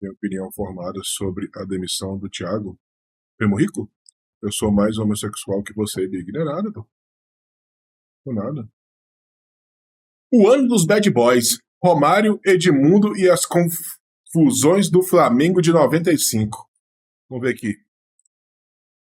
tem opinião formada sobre a demissão do Thiago. Primo Rico? Eu sou mais homossexual que você, Big. Não é nada, pô. Não é nada. O ano dos Bad Boys. Romário, Edmundo e as confusões do Flamengo de 95. Vamos ver aqui.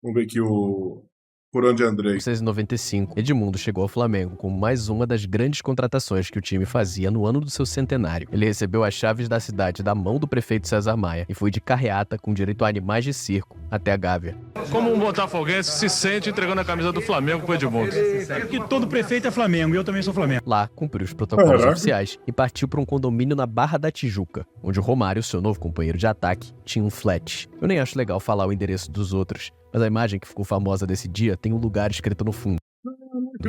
Vamos ver aqui o... Por onde Andrei? Em 1995, Edmundo chegou ao Flamengo como mais uma das grandes contratações que o time fazia no ano do seu centenário. Ele recebeu as chaves da cidade da mão do prefeito César Maia e foi de carreata com direito a animais de circo até a Gávea. Como um botafoguense se sente entregando a camisa do Flamengo pro Edmundo? Porque todo prefeito é Flamengo e eu também sou Flamengo. Lá, cumpriu os protocolos oficiais e partiu para um condomínio na Barra da Tijuca, onde o Romário, seu novo companheiro de ataque, tinha um flat. Eu nem acho legal falar o endereço dos outros, mas a imagem que ficou famosa desse dia tem um lugar escrito no fundo.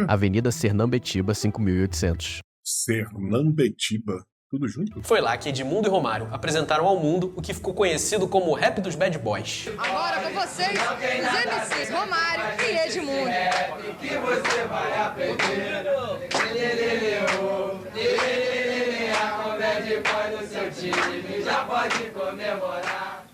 Avenida Sernambetiba, 5800. Sernambetiba. Tudo junto? Foi lá que Edmundo e Romário apresentaram ao mundo o que ficou conhecido como o rap dos Bad Boys. Agora com vocês, os MCs Romário e Edmundo. Que você vai aprender. A Bad Boy do seu time já pode comemorar.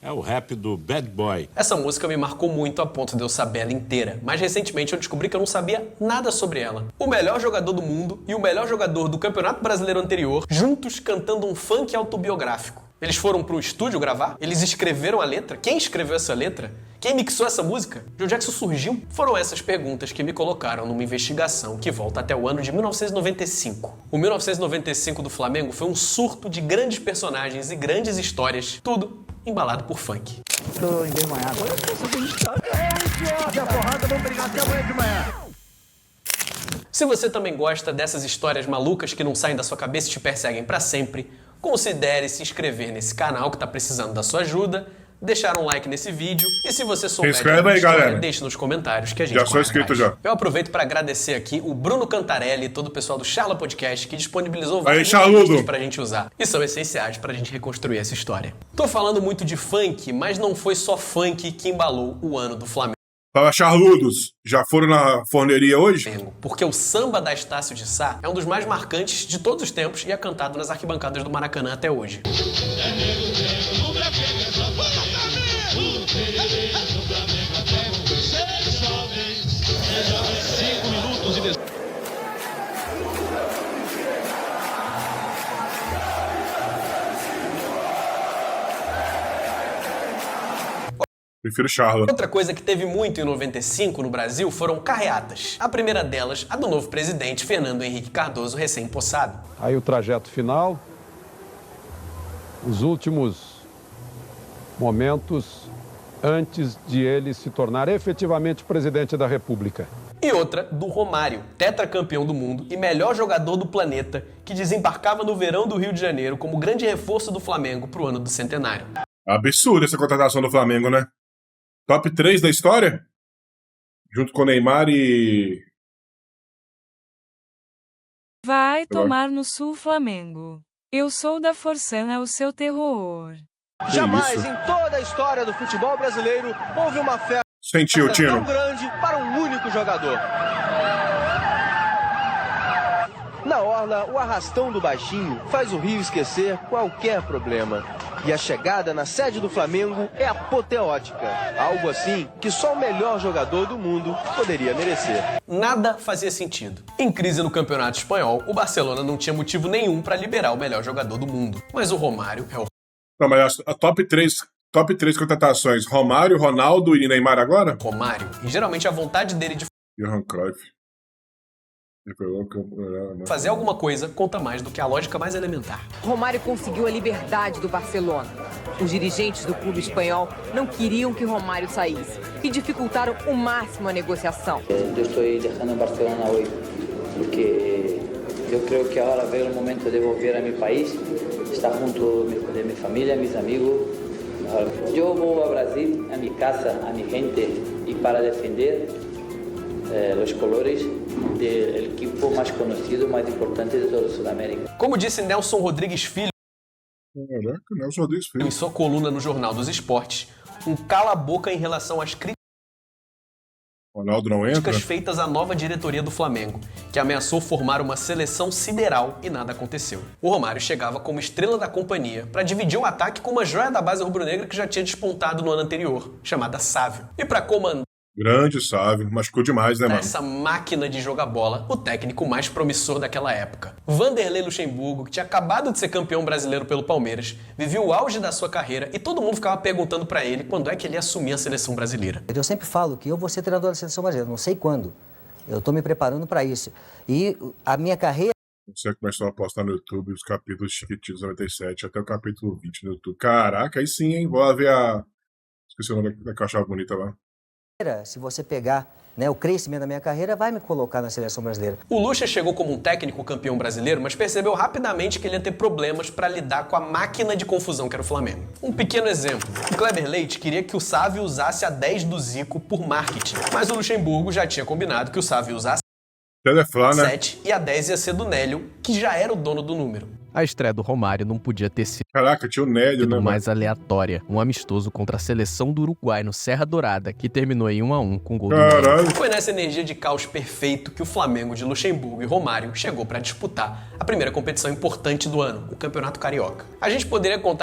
É o rap do Bad Boy. Essa música me marcou muito a ponto de eu saber ela inteira, mas recentemente eu descobri que eu não sabia nada sobre ela. O melhor jogador do mundo e o melhor jogador do Campeonato Brasileiro anterior, juntos cantando um funk autobiográfico. Eles foram pro estúdio gravar? Eles escreveram a letra? Quem escreveu essa letra? Quem mixou essa música? De onde é que isso surgiu? Foram essas perguntas que me colocaram numa investigação que volta até o ano de 1995. O 1995 do Flamengo foi um surto de grandes personagens e grandes histórias, tudo embalado por funk. Tô envergonhado. A porrada, vamos brigar até amanhã de manhã. Se você também gosta dessas histórias malucas que não saem da sua cabeça e te perseguem pra sempre, considere se inscrever nesse canal que tá precisando da sua ajuda, deixar um like nesse vídeo e se você souber Se inscreve aí, galera. deixe nos comentários que a gente Já sou inscrito já. Eu aproveito para agradecer aqui o Bruno Cantarelli e todo o pessoal do Charla Podcast que disponibilizou Aí, vários Charludo. vídeos pra gente usar e são essenciais pra gente reconstruir essa história. Tô falando muito de funk, mas não foi só funk que embalou o ano do Flamengo. Fala, charludos. Já foram na forneria hoje? Porque o samba da Estácio de Sá é um dos mais marcantes de todos os tempos e é cantado nas arquibancadas do Maracanã até hoje. Prefiro charla. Outra coisa que teve muito em 95 no Brasil foram carreatas. A primeira delas, a do novo presidente Fernando Henrique Cardoso, recém-possado. Aí o trajeto final, os últimos momentos antes de ele se tornar efetivamente presidente da República. E outra do Romário, tetracampeão do mundo e melhor jogador do planeta, que desembarcava no verão do Rio de Janeiro como grande reforço do Flamengo pro ano do centenário. Absurda essa contratação do Flamengo, né? Top 3 da história? Junto com Neymar e... Vai tomar no sul, Flamengo. Eu sou da Forçana, o seu terror. Jamais em toda a história do futebol brasileiro houve uma festa Sentiu, Tino. tão grande para um único jogador. Na orla, o arrastão do baixinho faz o Rio esquecer qualquer problema. E a chegada na sede do Flamengo é apoteótica. Algo assim que só o melhor jogador do mundo poderia merecer. Nada fazia sentido. Em crise no Campeonato Espanhol, o Barcelona não tinha motivo nenhum para liberar o melhor jogador do mundo. Mas o Romário é o... Não, mas a top 3 contratações, Romário, Ronaldo e Neymar agora? Romário. E geralmente a vontade dele de Johan Cruyff. fazer alguma coisa conta mais do que a lógica mais elementar. Romário conseguiu a liberdade do Barcelona. Os dirigentes do clube espanhol não queriam que Romário saísse e dificultaram o máximo a negociação. Eu estou deixando Barcelona hoje porque eu creio que agora veio o momento de voltar a meu país, estar junto de minha família, meus amigos. Eu vou ao Brasil, a minha casa, a minha gente e para defender os colores do equipo mais conhecido, mais importante de toda a Sudamérica. Como disse Nelson Rodrigues Filho Nelson Rodrigues Filho em sua coluna no Jornal dos Esportes, um cala-boca em relação às críticas Ronaldo não entra? Feitas à nova diretoria do Flamengo, que ameaçou formar uma seleção sideral e nada aconteceu. O Romário chegava como estrela da companhia para dividir o ataque com uma joia da base rubro-negra que já tinha despontado no ano anterior, chamada Sávio. E para comandar grande Sávio, machucou demais, né, mano? essa máquina de jogar bola, o técnico mais promissor daquela época. Vanderlei Luxemburgo, que tinha acabado de ser campeão brasileiro pelo Palmeiras, vivia o auge da sua carreira e todo mundo ficava perguntando pra ele quando é que ele ia assumir a seleção brasileira. Eu sempre falo que eu vou ser treinador da seleção brasileira, não sei quando. Eu tô me preparando pra isso. E a minha carreira... Você começou a postar no YouTube os capítulos Chiquititos 97 até o capítulo 20 no YouTube. Caraca, aí sim, hein? Vou lá ver a... Esqueci o nome da caixa bonita lá. Se você pegar, né, o crescimento da minha carreira, vai me colocar na seleção brasileira. O Lucha chegou como um técnico campeão brasileiro, mas percebeu rapidamente que ele ia ter problemas para lidar com a máquina de confusão que era o Flamengo. Um pequeno exemplo. O Kleber Leite queria que o Sávio usasse a 10 do Zico por marketing, mas o Luxemburgo já tinha combinado que o Sávio usasse Telefone, né? 7 e a 10 ia ser do Nélio, que já era o dono do número. A estreia do Romário não podia ter sido Caraca, tinha o Nélio, né, mais aleatória. Um amistoso contra a seleção do Uruguai no Serra Dourada, que terminou em 1-1 com gol do Nélio. Foi nessa energia de caos perfeito que o Flamengo de Luxemburgo e Romário chegou para disputar a primeira competição importante do ano, o Campeonato Carioca. A gente poderia contar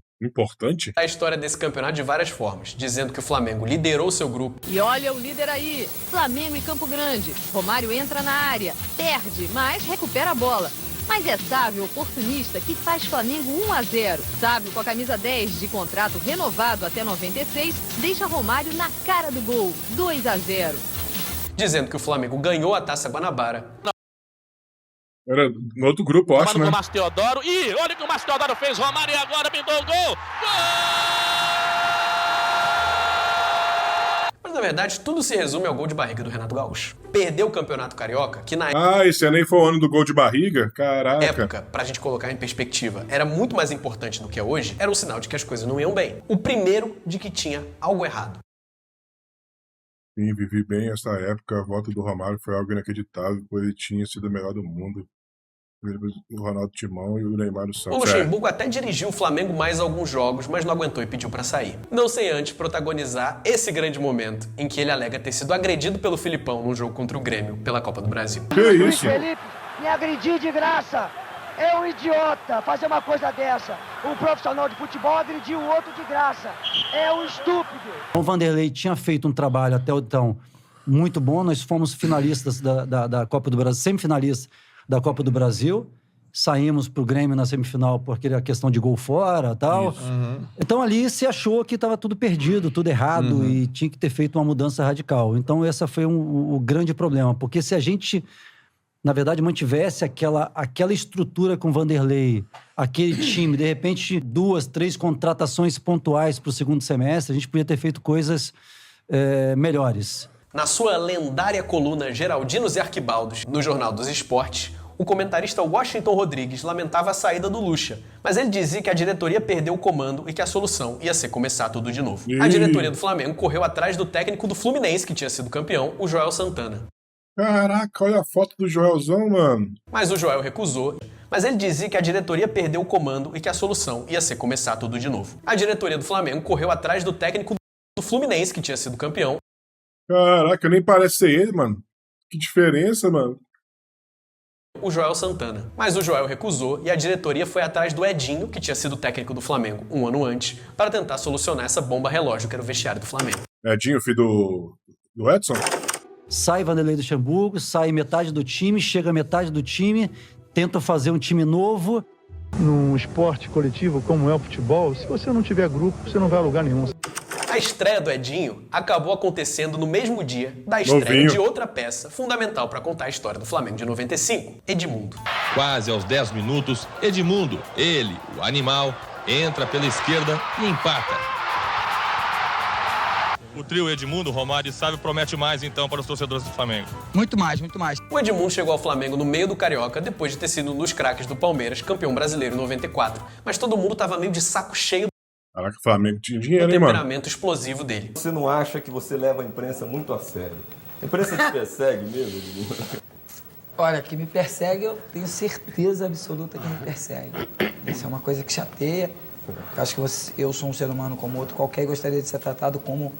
a história desse campeonato de várias formas, dizendo que o Flamengo liderou seu grupo. E olha o líder aí, Flamengo e Campo Grande. Romário entra na área, perde, mas recupera a bola. Mas é Sávio, oportunista, que faz Flamengo 1-0. Sávio, com a camisa 10 de contrato renovado até 96, deixa Romário na cara do gol, 2-0. Dizendo que o Flamengo ganhou a Taça Guanabara. Era no outro grupo, eu acho, né? O Márcio Teodoro. Ih, olha o que o Márcio Teodoro fez. Romário e agora pintou o gol. Mas, na verdade, tudo se resume ao gol de barriga do Renato Gaúcho. Perdeu o Campeonato Carioca, que na esse nem foi o ano do gol de barriga? Caraca. época, pra gente colocar em perspectiva, era muito mais importante do que é hoje, era um sinal de que as coisas não iam bem. O primeiro de que tinha algo errado. Sim, vivi bem essa época. A volta do Romário foi algo inacreditável, pois ele tinha sido o melhor do mundo. O Ronaldo Timão e o Neymar Santos. O Luxemburgo até dirigiu o Flamengo mais alguns jogos, mas não aguentou e pediu pra sair. Não sem antes protagonizar esse grande momento em que ele alega ter sido agredido pelo Filipão num jogo contra o Grêmio pela Copa do Brasil. Que isso? Felipe me agredir de graça. É um idiota fazer uma coisa dessa. Um profissional de futebol agredir o outro de graça. É um estúpido. O Vanderlei tinha feito um trabalho até então muito bom. Nós fomos finalistas da Copa do Brasil, semifinalistas da Copa do Brasil. Saímos pro Grêmio na semifinal porque era questão de gol fora e tal. Então ali se achou que estava tudo perdido, tudo errado e tinha que ter feito uma mudança radical. Então esse foi o grande problema. Porque se a gente, na verdade, mantivesse aquela estrutura com o Vanderlei, aquele time, de repente 2, 3 contratações pontuais pro segundo semestre, a gente podia ter feito coisas melhores. Na sua lendária coluna Geraldinos e Arquibaldos, no Jornal dos Esportes, o comentarista Washington Rodrigues lamentava a saída do Lucha, mas ele dizia que a diretoria perdeu o comando e que a solução ia ser começar tudo de novo. A diretoria do Flamengo correu atrás do técnico do Fluminense, que tinha sido campeão, o Joel Santana. Caraca, olha a foto do Joelzão, mano. Mas o Joel recusou, mas ele dizia que a diretoria perdeu o comando e que a solução ia ser começar tudo de novo. A diretoria do Flamengo correu atrás do técnico do Fluminense, que tinha sido campeão. Caraca, nem parece ser ele, mano. Que diferença, mano. O Joel Santana. Mas o Joel recusou e a diretoria foi atrás do Edinho, que tinha sido técnico do Flamengo um ano antes, para tentar solucionar essa bomba relógio que era o vestiário do Flamengo. Edinho, filho do Edson? Sai Vanderlei Luxemburgo, sai metade do time, chega metade do time, tenta fazer um time novo. Num esporte coletivo como é o futebol, se você não tiver grupo, você não vai a lugar nenhum. A estreia do Edinho acabou acontecendo no mesmo dia da estreia de outra peça fundamental para contar a história do Flamengo de 95, Edmundo. Quase aos 10 minutos, Edmundo, ele, o animal, entra pela esquerda e empata. O trio Edmundo, Romário e Sávio promete mais, então, para os torcedores do Flamengo. Muito mais, muito mais. O Edmundo chegou ao Flamengo no meio do Carioca, depois de ter sido um dos craques do Palmeiras, campeão brasileiro em 94. Mas todo mundo tava meio de saco cheio Caraca, o Flamengo tinha dinheiro, do hein, mano? temperamento explosivo dele. Você não acha que você leva a imprensa muito a sério? A imprensa te persegue mesmo, Edmundo? Olha, que me persegue, eu tenho certeza absoluta que me persegue. Isso é uma coisa que chateia. Eu acho que eu sou um ser humano como outro qualquer e gostaria de ser tratado como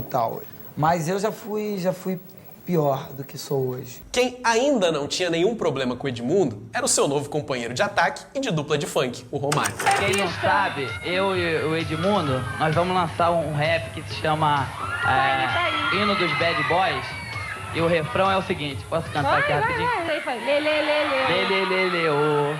tal. Mas eu já fui pior do que sou hoje. Quem ainda não tinha nenhum problema com o Edmundo era o seu novo companheiro de ataque e de dupla de funk, o Romário. Quem não sabe, eu e o Edmundo, nós vamos lançar um rap que se chama Hino dos Bad Boys. E o refrão é o seguinte, posso cantar aqui rapidinho? Lê, lê, lê, ô.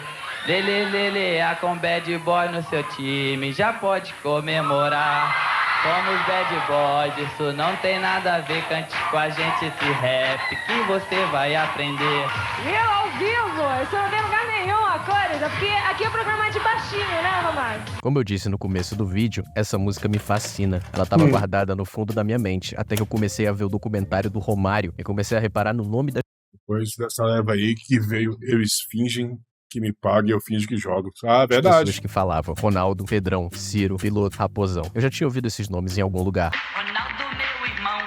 Lê, lê, lê, lê, a com bad boy no seu time, já pode comemorar. Somos bad boys, isso não tem nada a ver, cante com a gente esse rap que você vai aprender. Eu ao vivo, isso não tem lugar nenhum a cores, porque aqui é programa de baixinho, né, Romário? Como eu disse no começo do vídeo, essa música me fascina. Ela estava guardada no fundo da minha mente, até que eu comecei a ver o documentário do Romário e comecei a reparar no nome da... Depois dessa leva aí que veio eles fingem que me paga e eu finge que jogo. Ah, verdade. Pessoas que falavam Ronaldo, Pedrão, Ciro, Piloto, Raposão. Eu já tinha ouvido esses nomes em algum lugar. Ronaldo, meu irmão,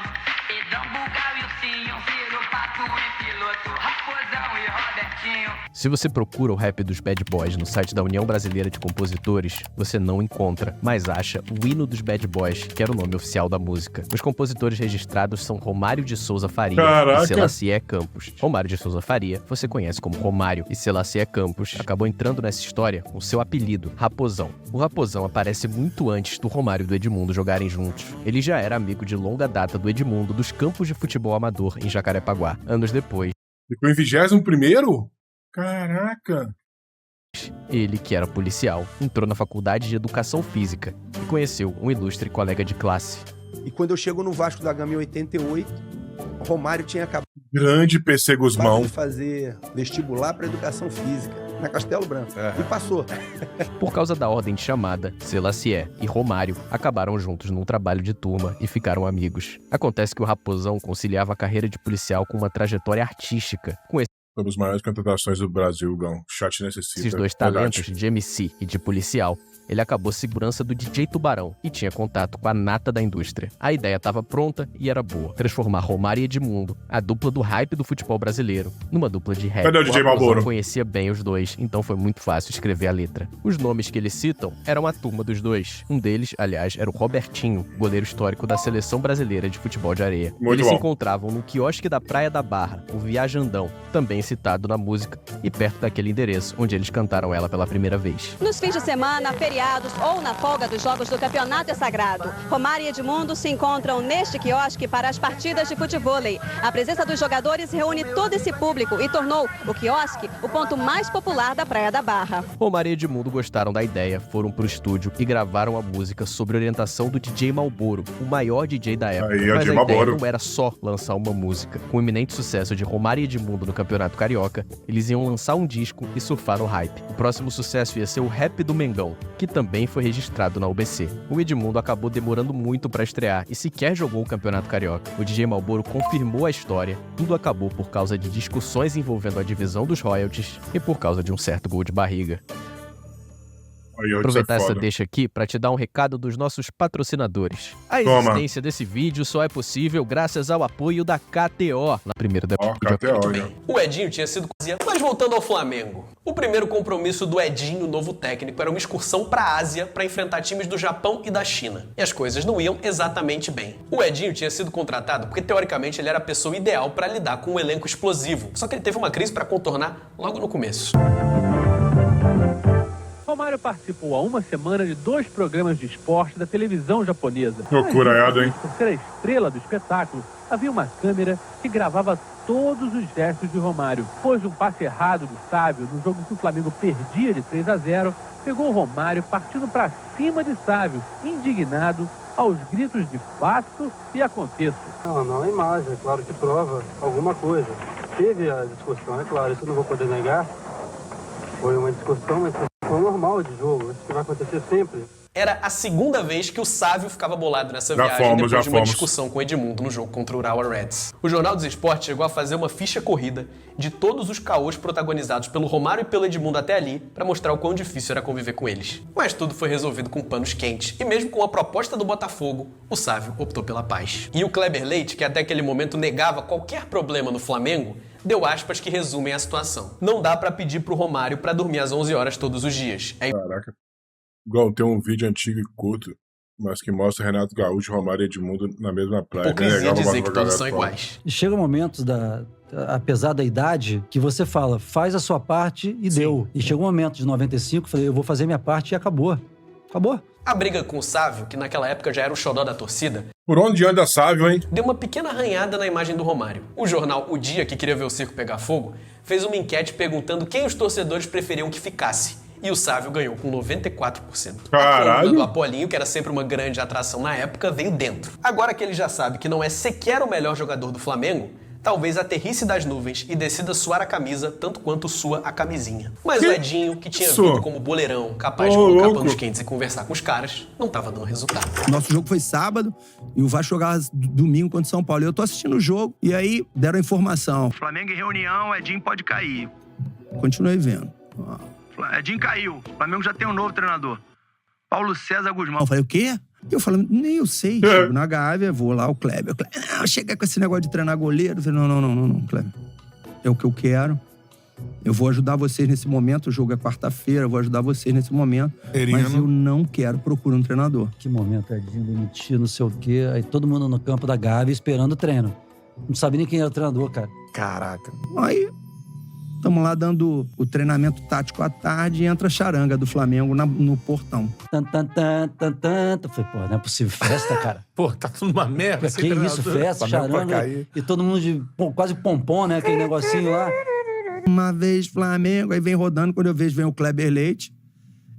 Pedrão, Bugal e o Cinho, Ciro, Pato e Piloto, Raposão e Robertinho. Se você procura o rap dos Bad Boys no site da União Brasileira de Compositores, você não encontra, mas acha o Hino dos Bad Boys, que era o nome oficial da música. Os compositores registrados são Romário de Souza Faria e Selassie Campos. Romário de Souza Faria você conhece como Romário, e Selassie Campos acabou entrando nessa história com seu apelido, Raposão. O Raposão aparece muito antes do Romário e do Edmundo jogarem juntos. Ele já era amigo de longa data do Edmundo dos campos de futebol amador em Jacarepaguá. Anos depois... Ficou em 21º? Caraca! Ele, que era policial, entrou na faculdade de Educação Física e conheceu um ilustre colega de classe. E quando eu chego no Vasco da Gama em 88, o Romário tinha acabado Grande PC Guzmão de fazer vestibular para Educação Física na Castelo Branco. E passou. Por causa da ordem de chamada, Selassie e Romário acabaram juntos num trabalho de turma e ficaram amigos. Acontece que o Raposão conciliava a carreira de policial com uma trajetória artística. Com uma das maiores contratações do Brasil, Gão. Chat necessita. Esses dois talentos, de MC e de policial, ele acabou segurança do DJ Tubarão e tinha contato com a nata da indústria. A ideia estava pronta e era boa. Transformar Romário e Edmundo, a dupla do hype do futebol brasileiro, numa dupla de rap. Cadê o DJ Malboro? Conhecia bem os dois, então foi muito fácil escrever a letra. Os nomes que eles citam eram a turma dos dois. Um deles, aliás, era o Robertinho, goleiro histórico da Seleção Brasileira de Futebol de Areia. Eles se encontravam no quiosque da Praia da Barra, o Viajandão, também citado na música, e perto daquele endereço onde eles cantaram ela pela primeira vez. Nos fins de semana, feriados ou na folga dos jogos do campeonato é sagrado. Romário e Edmundo se encontram neste quiosque para as partidas de futevôlei. A presença dos jogadores reúne todo esse público e tornou o quiosque o ponto mais popular da Praia da Barra. Romário e Edmundo gostaram da ideia, foram pro estúdio e gravaram a música sob orientação do DJ Malboro, o maior DJ da época. Mas a ideia não era só lançar uma música. Com o iminente sucesso de Romário e Edmundo no Campeonato Carioca, eles iam lançar um disco e surfar no hype. O próximo sucesso ia ser o Rap do Mengão, que também foi registrado na UBC. O Edmundo acabou demorando muito para estrear e sequer jogou o Campeonato Carioca. O DJ Malboro confirmou a história. Tudo acabou por causa de discussões envolvendo a divisão dos royalties e por causa de um certo gol de barriga. Aproveitar essa deixa aqui para te dar um recado dos nossos patrocinadores. A existência desse vídeo só é possível graças ao apoio da KTO. Na primeira da KTO, o Edinho tinha sido cozinhado. Mas voltando ao Flamengo, o primeiro compromisso do Edinho, novo técnico, era uma excursão para a Ásia para enfrentar times do Japão e da China. E as coisas não iam exatamente bem. O Edinho tinha sido contratado porque teoricamente ele era a pessoa ideal para lidar com um elenco explosivo. Só que ele teve uma crise para contornar logo no começo. Romário participou há uma semana de 2 programas de esporte da televisão japonesa. Loucuraiado, hein? Por ser a estrela do espetáculo, havia uma câmera que gravava todos os gestos de Romário. Depois de um passe errado do Sávio, no jogo que o Flamengo perdia de 3-0, pegou o Romário partindo para cima de Sávio, indignado, aos gritos de faço e aconteço. Não é imagem, é claro que prova alguma coisa. Teve a discussão, é claro, isso eu não vou poder negar. Foi uma discussão, mas normal de jogo, isso que vai acontecer sempre. Era a segunda vez que o Sávio ficava bolado nessa viagem depois de uma discussão com o Edmundo no jogo contra o Urawa Reds. O Jornal dos Esportes chegou a fazer uma ficha corrida de todos os caôs protagonizados pelo Romário e pelo Edmundo até ali para mostrar o quão difícil era conviver com eles. Mas tudo foi resolvido com panos quentes e mesmo com a proposta do Botafogo, o Sávio optou pela paz. E o Kleber Leite, que até aquele momento negava qualquer problema no Flamengo, deu aspas que resumem a situação. Não dá pra pedir pro Romário pra dormir às 11 horas todos os dias. Caraca. Igual tem um vídeo antigo e curto Mas que mostra Renato Gaúcho, Romário e Edmundo na mesma praia. Hipocrisia dizer que todos são iguais. Chega momentos, apesar da idade, que você fala, faz a sua parte e deu. E chegou um momento de 95, eu falei, eu vou fazer minha parte e acabou. Acabou. A briga com o Sávio, que naquela época já era o xodó da torcida... Por onde anda Sávio, hein? Deu uma pequena arranhada na imagem do Romário. O jornal O Dia, que queria ver o circo pegar fogo, fez uma enquete perguntando quem os torcedores preferiam que ficasse. E o Sávio ganhou com 94%. Caralho! A coluna do Apolinho, que era sempre uma grande atração na época, veio dentro. Agora que ele já sabe que não é sequer o melhor jogador do Flamengo, talvez aterrisse das nuvens e decida suar a camisa tanto quanto sua a camisinha. Mas o Edinho, que tinha vindo como boleirão, capaz de colocar panos quentes e conversar com os caras, não tava dando resultado. Nosso jogo foi sábado e o Vasco jogava domingo contra o São Paulo. Eu tô assistindo o jogo e aí deram a informação. Flamengo em reunião, Edinho pode cair. Continuei vendo. Edinho caiu. O Flamengo já tem um novo treinador. Paulo César Guzmão. Eu falei, o quê? Eu falei, nem eu sei. Chego na Gávea, vou lá, o Kleber. Não, chega com esse negócio de treinar goleiro. Eu falei, não, Kleber. É o que eu quero. Eu vou ajudar vocês nesse momento. O jogo é quarta-feira, eu vou ajudar vocês nesse momento. Mas eu não quero procurar um treinador. Que momento, Edinho demitido, não sei o quê. Aí todo mundo no campo da Gávea esperando o treino. Não sabia nem quem era o treinador, cara. Caraca. Aí... Estamos lá dando o treinamento tático à tarde e entra a charanga do Flamengo no portão. Eu falei, pô, não é possível. Festa, cara. Pô, tá tudo uma merda. Que isso, festa, charanga. E todo mundo de quase pompom, né? Aquele negocinho lá. Uma vez Flamengo, aí vem rodando, quando eu vejo, vem o Kleber Leite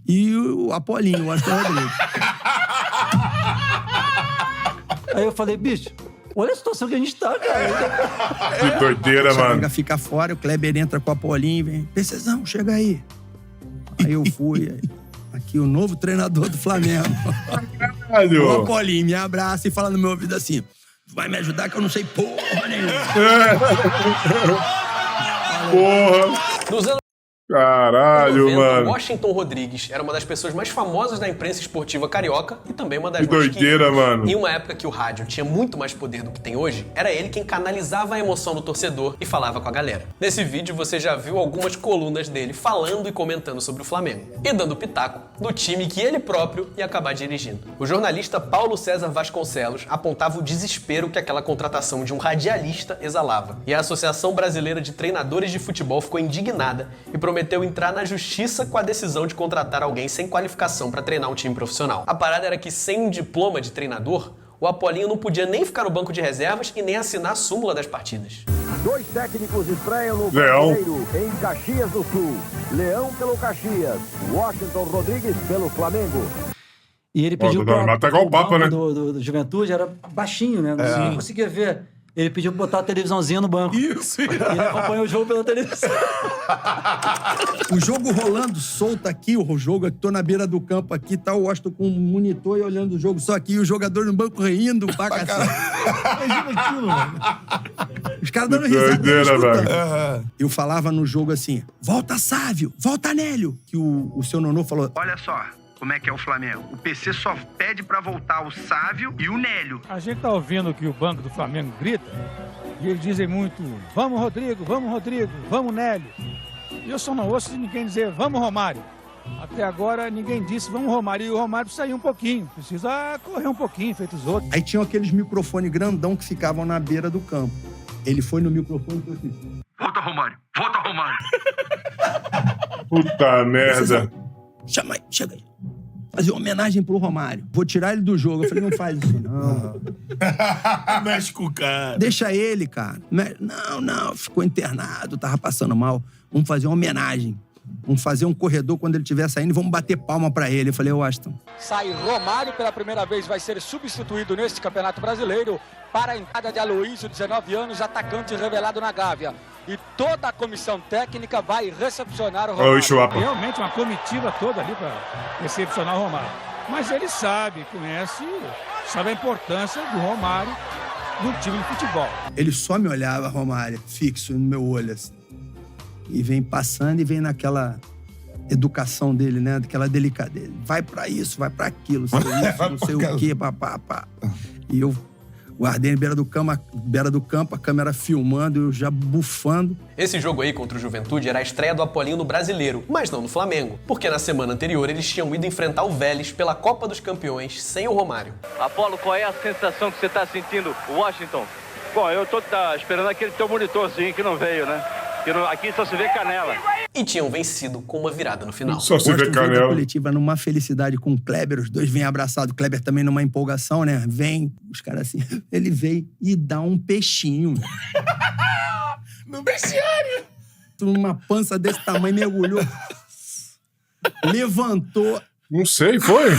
e o Apolinho, o Astor Rodrigues. Aí eu falei, bicho... Olha a situação que a gente tá, cara. Que doideira, mano. Chega, fica fora, o Kleber entra com a Apolinho e vem, PCzão, chega aí. Aí eu fui, aqui o novo treinador do Flamengo. Caralho. O Apolinho me abraça e fala no meu ouvido assim, vai me ajudar que eu não sei porra nenhuma. Porra. Nos anos Caralho, 90, mano. Washington Rodrigues era uma das pessoas mais famosas da imprensa esportiva carioca e também uma das Que mais doideira, queridas. mano. Em uma época que o rádio tinha muito mais poder do que tem hoje, era ele quem canalizava a emoção do torcedor e falava com a galera. Nesse vídeo você já viu algumas colunas dele falando e comentando sobre o Flamengo e dando pitaco do time que ele próprio ia acabar dirigindo. O jornalista Paulo César Vasconcelos apontava o desespero que aquela contratação de um radialista exalava. E a Associação Brasileira de Treinadores de Futebol ficou indignada e prometeu entrar na justiça com a decisão de contratar alguém sem qualificação para treinar um time profissional. A parada era que sem um diploma de treinador, o Apolinho não podia nem ficar no banco de reservas e nem assinar a súmula das partidas. 2 técnicos estreiam no Leão Brasileiro em Caxias do Sul. Leão pelo Caxias, Washington Rodrigues pelo Flamengo. E ele pediu o Papa, né? do Juventude era baixinho, né? Não conseguia ver. Ele pediu pra botar a televisãozinha no banco. Isso. E ele acompanhou o jogo pela televisão. O jogo rolando solto aqui, o jogo aqui, tô na beira do campo aqui, tá o Washington com um monitor e olhando o jogo só aqui, e o jogador no banco rindo, pra cacete. Imagina aquilo, mano. Os caras dando risada. Doideira, velho. Eu falava no jogo assim, volta Sávio, volta Nélio. Que o seu Nonô falou, olha só como é que é o Flamengo. O PC só pede pra voltar o Sávio e o Nélio. A gente tá ouvindo que o banco do Flamengo grita e eles dizem muito, vamos Rodrigo, vamos Nélio. E eu só não ouço ninguém dizer, vamos Romário. Até agora ninguém disse, vamos Romário. E o Romário saiu um pouquinho, precisa correr um pouquinho, feito os outros. Aí tinham aqueles microfones grandão que ficavam na beira do campo. Ele foi no microfone e falou assim, volta Romário, volta Romário. Puta merda. Chama aí, chega aí. Fazer uma homenagem pro Romário. Vou tirar ele do jogo. Eu falei, não faz isso, não. Mexe com o cara. Deixa ele, cara. Não, ficou internado, tava passando mal. Vamos fazer uma homenagem. Vamos fazer um corredor quando ele estiver saindo e vamos bater palma pra ele. Eu falei, Washington. Sai Romário pela primeira vez, vai ser substituído neste Campeonato Brasileiro para a entrada de Aloísio, 19 anos, atacante revelado na Gávea. E toda a comissão técnica vai recepcionar o Romário. Realmente uma comitiva toda ali para recepcionar o Romário. Mas ele sabe, conhece, sabe a importância do Romário no time de futebol. Ele só me olhava, Romário, fixo no meu olho, assim. E vem passando e vem naquela educação dele, né? Daquela delicadeza. Vai pra isso, vai pra aquilo, isso, não sei o quê, papá. E eu Guardei beira do campo, a câmera filmando, eu já bufando. Esse jogo aí contra o Juventude era a estreia do Apolinho no Brasileiro, mas não no Flamengo, porque na semana anterior eles tinham ido enfrentar o Vélez pela Copa dos Campeões sem o Romário. Apolo, qual é a sensação que você está sentindo, Washington? Bom, eu tô esperando aquele teu monitorzinho que não veio, né? Aqui só se vê canela. E tinham vencido com uma virada no final. Só se vê canela. Coletiva numa felicidade com o Kleber, os dois vêm abraçados. O Kleber também numa empolgação, né? Vem, os caras assim, ele veio e dá um peixinho. No vestiário. Uma pança desse tamanho, mergulhou. Levantou. Não sei, foi?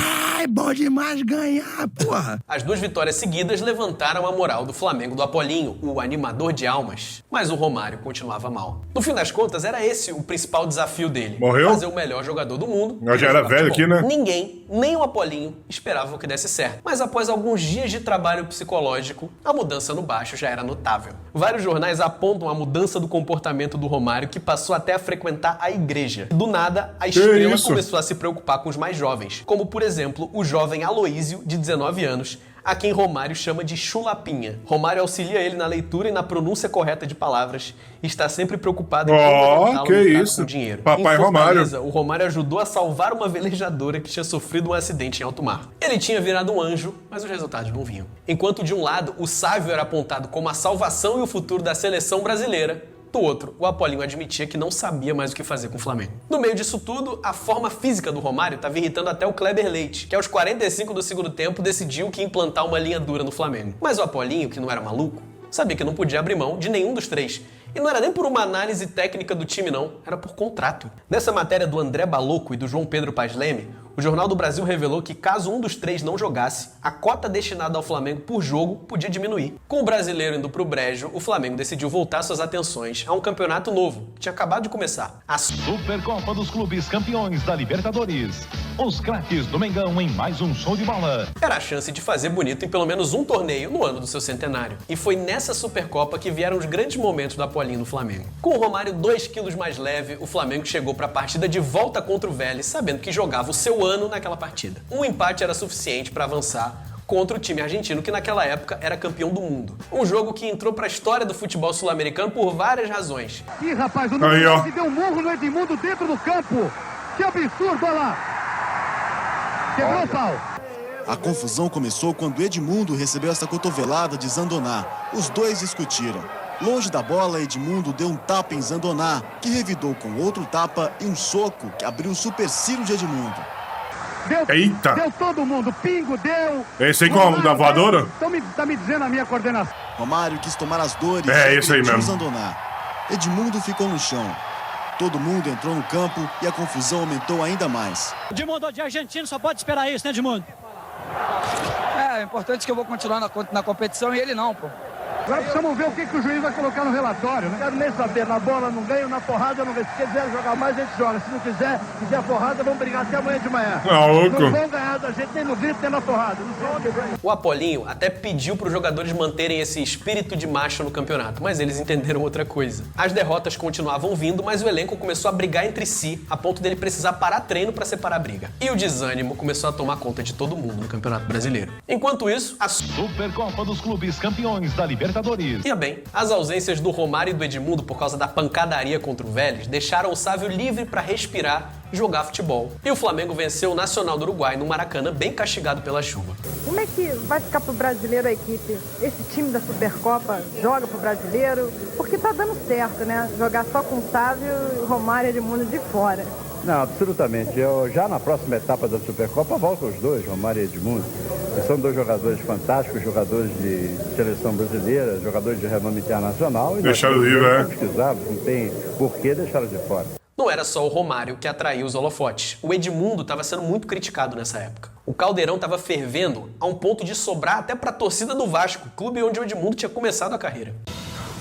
É bom demais ganhar, porra. As 2 vitórias seguidas levantaram a moral do Flamengo do Apolinho, o animador de almas. Mas o Romário continuava mal. No fim das contas, era esse o principal desafio dele. Morreu? Fazer o melhor jogador do mundo. Eu já era velho aqui, né? Ninguém, nem o Apolinho, esperava que desse certo. Mas após alguns dias de trabalho psicológico, a mudança no baixo já era notável. Vários jornais apontam a mudança do comportamento do Romário, que passou até a frequentar a igreja. Do nada, a estrela começou a se preocupar com os mais jovens, como, por exemplo, o jovem Aloísio, de 19 anos, a quem Romário chama de chulapinha. Romário auxilia ele na leitura e na pronúncia correta de palavras e está sempre preocupado em como que isso? Com dinheiro. Papai Romário. O Romário ajudou a salvar uma velejadora que tinha sofrido um acidente em alto mar. Ele tinha virado um anjo, mas os resultados não vinham. Enquanto de um lado, o Sávio era apontado como a salvação e o futuro da seleção brasileira, do outro, o Apolinho admitia que não sabia mais o que fazer com o Flamengo. No meio disso tudo, a forma física do Romário estava irritando até o Kleber Leite, que aos 45 do segundo tempo decidiu que ia implantar uma linha dura no Flamengo. Mas o Apolinho, que não era maluco, sabia que não podia abrir mão de nenhum dos 3. E não era nem por uma análise técnica do time, não. Era por contrato. Nessa matéria do André Baloco e do João Pedro Paz Leme, o Jornal do Brasil revelou que caso um dos 3 não jogasse, a cota destinada ao Flamengo por jogo podia diminuir. Com o brasileiro indo pro brejo, o Flamengo decidiu voltar suas atenções a um campeonato novo, que tinha acabado de começar. A Supercopa dos Clubes Campeões da Libertadores. Os craques do Mengão em mais um show de bola. Era a chance de fazer bonito em pelo menos um torneio no ano do seu centenário. E foi nessa Supercopa que vieram os grandes momentos do Apolinho no Flamengo. Com o Romário 2 quilos mais leve, o Flamengo chegou para a partida de volta contra o Vélez, sabendo que jogava o seu ano naquela partida. Um empate era suficiente para avançar contra o time argentino, que naquela época era campeão do mundo. Um jogo que entrou para a história do futebol sul-americano por várias razões. Ih, rapaz, o Nunes deu um murro no Edmundo dentro do campo. Que absurdo, olha lá. Quebrou o pau. A confusão começou quando Edmundo recebeu essa cotovelada de Zandoná. Os dois discutiram. Longe da bola, Edmundo deu um tapa em Zandoná, que revidou com outro tapa e um soco que abriu o supercílio de Edmundo. Eita! Deu todo mundo, pingo, deu. Esse aí como? Da voadora? Tá me dizendo a minha coordenação. Romário quis tomar as dores. Esse aí mesmo. Zandoná. Edmundo ficou no chão. Todo mundo entrou no campo e a confusão aumentou ainda mais. Edmundo, de argentino, só pode esperar isso, né, Edmundo? É importante que eu vou continuar na competição e ele não, pô. Agora precisamos ver o que o juiz vai colocar no relatório, né? Quero nem saber, na bola não ganho, na porrada eu não ganho. Se quiser jogar mais, a gente joga. Se não quiser porrada, vamos brigar até amanhã de manhã. Não vão ganhar da gente nem no grito, nem na porrada. O Apolinho até pediu para os jogadores manterem esse espírito de macho no campeonato, mas eles entenderam outra coisa. As derrotas continuavam vindo, mas o elenco começou a brigar entre si, a ponto dele precisar parar treino para separar a briga. E o desânimo começou a tomar conta de todo mundo no Campeonato Brasileiro. Enquanto isso, a Supercopa dos Clubes Campeões da Libertadores. Ia bem, as ausências do Romário e do Edmundo por causa da pancadaria contra o Vélez deixaram o Sávio livre para respirar e jogar futebol. E o Flamengo venceu o Nacional do Uruguai no Maracanã, bem castigado pela chuva. Como é que vai ficar pro brasileiro a equipe? Esse time da Supercopa joga pro brasileiro? Porque tá dando certo, né? Jogar só com o Sávio e o Romário e Edmundo de fora. Não, absolutamente. Já na próxima etapa da Supercopa voltam os dois, Romário e Edmundo. São dois jogadores fantásticos, jogadores de seleção brasileira, jogadores de renome internacional. Deixaram livre, né? Não tem por que deixá-los de fora. Não era só o Romário que atraiu os holofotes. O Edmundo estava sendo muito criticado nessa época. O caldeirão estava fervendo a um ponto de sobrar até para a torcida do Vasco, clube onde o Edmundo tinha começado a carreira.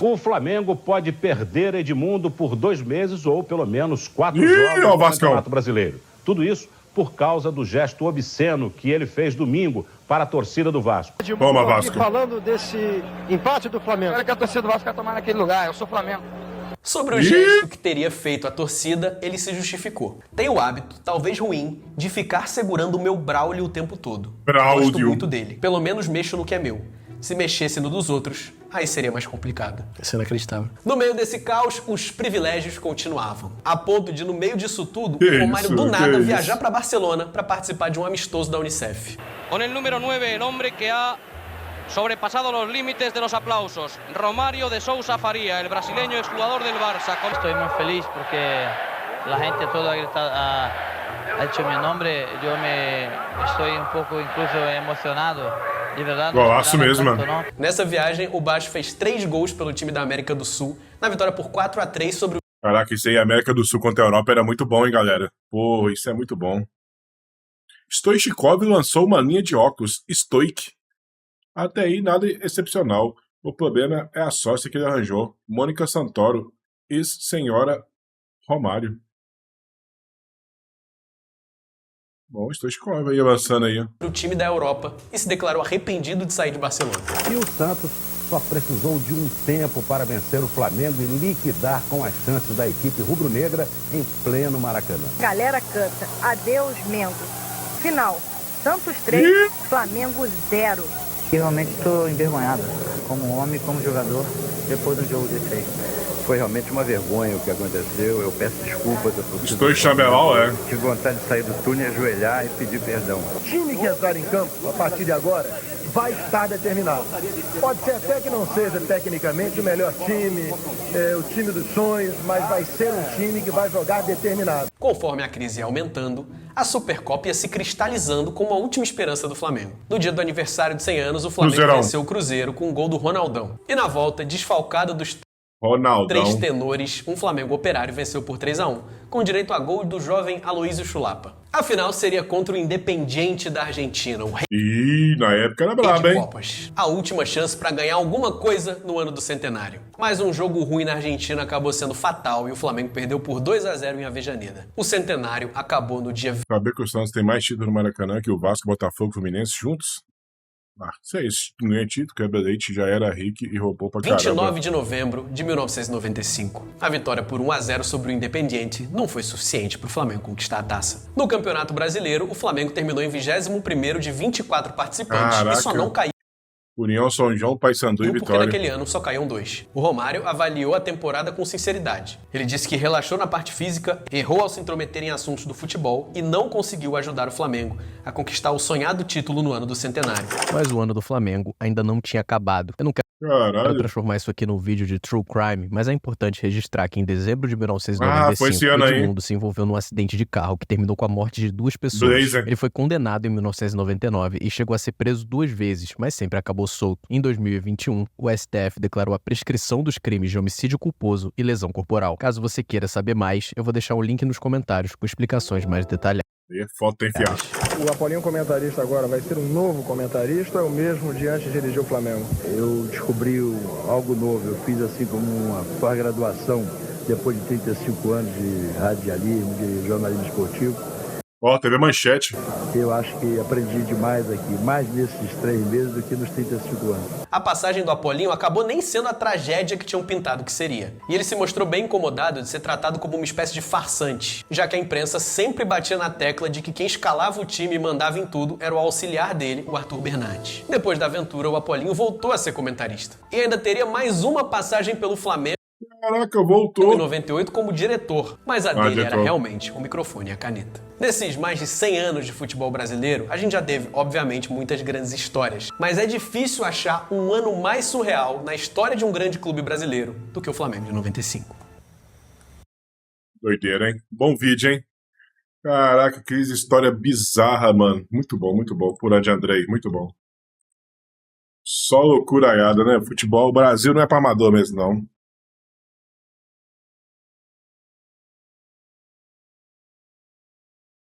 O Flamengo pode perder Edmundo por 2 meses ou pelo menos 4 jogos no Campeonato Brasileiro. Tudo isso por causa do gesto obsceno que ele fez domingo para a torcida do Vasco. Toma, Vasco. Falando desse empate do Flamengo. Olha que a torcida do Vasco vai tomar naquele lugar, eu sou Flamengo. Sobre o gesto que teria feito a torcida, ele se justificou. Tenho o hábito, talvez ruim, de ficar segurando o meu Braulio o tempo todo. Braulio. Gosto muito dele. Pelo menos mexo no que é meu. Se mexesse no dos outros, aí seria mais complicado. Isso é inacreditável. No meio desse caos, os privilégios continuavam. A ponto de, no meio disso tudo, o Romário do nada viajar para Barcelona para participar de um amistoso da Unicef. Com o número 9, o homem que ha sobrepasado los límites de los aplausos. Romário de Sousa Faria, el brasileño exjugador del Barça. Estoy muy feliz porque la gente toda ha dicho mi nombre. Yo estoy un poco incluso emocionado. De verdade. Golaço mesmo, mano. Nessa viagem, o Baixo fez 3 gols pelo time da América do Sul, na vitória por 4-3 sobre o... Caraca, isso aí, América do Sul contra a Europa era muito bom, hein, galera? Pô, isso é muito bom. Stoichkov lançou uma linha de óculos, Stoik. Até aí, nada excepcional. O problema é a sócia que ele arranjou, Mônica Santoro, ex-senhora Romário. Bom, Stoichkov aí avançando aí. O time da Europa e se declarou arrependido de sair de Barcelona. E o Santos só precisou de um tempo para vencer o Flamengo e liquidar com as chances da equipe rubro-negra em pleno Maracanã. Galera canta, adeus Mengo. Final, Santos 3, Flamengo 0. E realmente estou envergonhado, como homem, como jogador, depois de um jogo desse aí. Foi realmente uma vergonha o que aconteceu. Eu peço desculpas a torcida. Estou em Chamelau, é. Tive vontade de sair do túnel, ajoelhar e pedir perdão. O time que entrar em campo, a partir de agora, vai estar determinado. Pode ser até que não seja tecnicamente o melhor time, o time dos sonhos, mas vai ser um time que vai jogar determinado. Conforme a crise ia aumentando, a Supercopa ia se cristalizando como a última esperança do Flamengo. No dia do aniversário de 100 anos, o Flamengo venceu o Cruzeiro com um gol do Ronaldão. E na volta, desfalcado dos 3 tenores, um Flamengo operário venceu por 3-1, com direito a gol do jovem Aloísio Chulapa. A final seria contra o Independiente da Argentina, o rei na época era brabo, hein? Copas. A última chance para ganhar alguma coisa no ano do centenário. Mas um jogo ruim na Argentina acabou sendo fatal e o Flamengo perdeu por 2-0 em Avejaneda. O centenário acabou no dia... Saber que o Santos tem mais título no Maracanã que o Vasco, Botafogo e Fluminense juntos? Isso é isso. Não é título, Kleber Leite já era rico e roubou pra caramba. 29 de novembro de 1995. A vitória por 1-0 sobre o Independiente não foi suficiente para o Flamengo conquistar a taça. No Campeonato Brasileiro, o Flamengo terminou em 21º de 24 participantes e só não caiu. União, São João, Paysandu e Vitória. Porque naquele ano só caíam 2. O Romário avaliou a temporada com sinceridade. Ele disse que relaxou na parte física, errou ao se intrometer em assuntos do futebol e não conseguiu ajudar o Flamengo a conquistar o sonhado título no ano do centenário. Mas o ano do Flamengo ainda não tinha acabado. Eu não quero transformar isso aqui num vídeo de true crime, mas é importante registrar que em dezembro de 1995, Edmundo se envolveu num acidente de carro que terminou com a morte de 2 pessoas. Blazer. Ele foi condenado em 1999 e chegou a ser preso 2 vezes, mas sempre acabou solto. Em 2021, o STF declarou a prescrição dos crimes de homicídio culposo e lesão corporal. Caso você queira saber mais, eu vou deixar um link nos comentários com explicações mais detalhadas. E é foto enfiada. O Apolinho comentarista agora vai ser um novo comentarista ou é o mesmo de antes de dirigir o Flamengo? Eu descobri algo novo. Eu fiz assim como uma pós-graduação depois de 35 anos de radialismo, de jornalismo esportivo. Ó, TV Manchete. Eu acho que aprendi demais aqui, mais nesses 3 meses do que nos 35 anos. A passagem do Apolinho acabou nem sendo a tragédia que tinham pintado que seria. E ele se mostrou bem incomodado de ser tratado como uma espécie de farsante, já que a imprensa sempre batia na tecla de que quem escalava o time e mandava em tudo era o auxiliar dele, o Arthur Bernardes. Depois da aventura, o Apolinho voltou a ser comentarista. E ainda teria mais uma passagem pelo Flamengo. Caraca, voltou. Em 98 como diretor, mas a dele era realmente o microfone e a caneta. Nesses mais de 100 anos de futebol brasileiro, a gente já teve, obviamente, muitas grandes histórias, mas é difícil achar um ano mais surreal na história de um grande clube brasileiro do que o Flamengo de 95. Doideira, hein? Bom vídeo, hein? Caraca, que história bizarra, mano. Muito bom. Pura de Andrei, muito bom. Só loucuraiada, né? Futebol, o Brasil não é pra amador mesmo, não.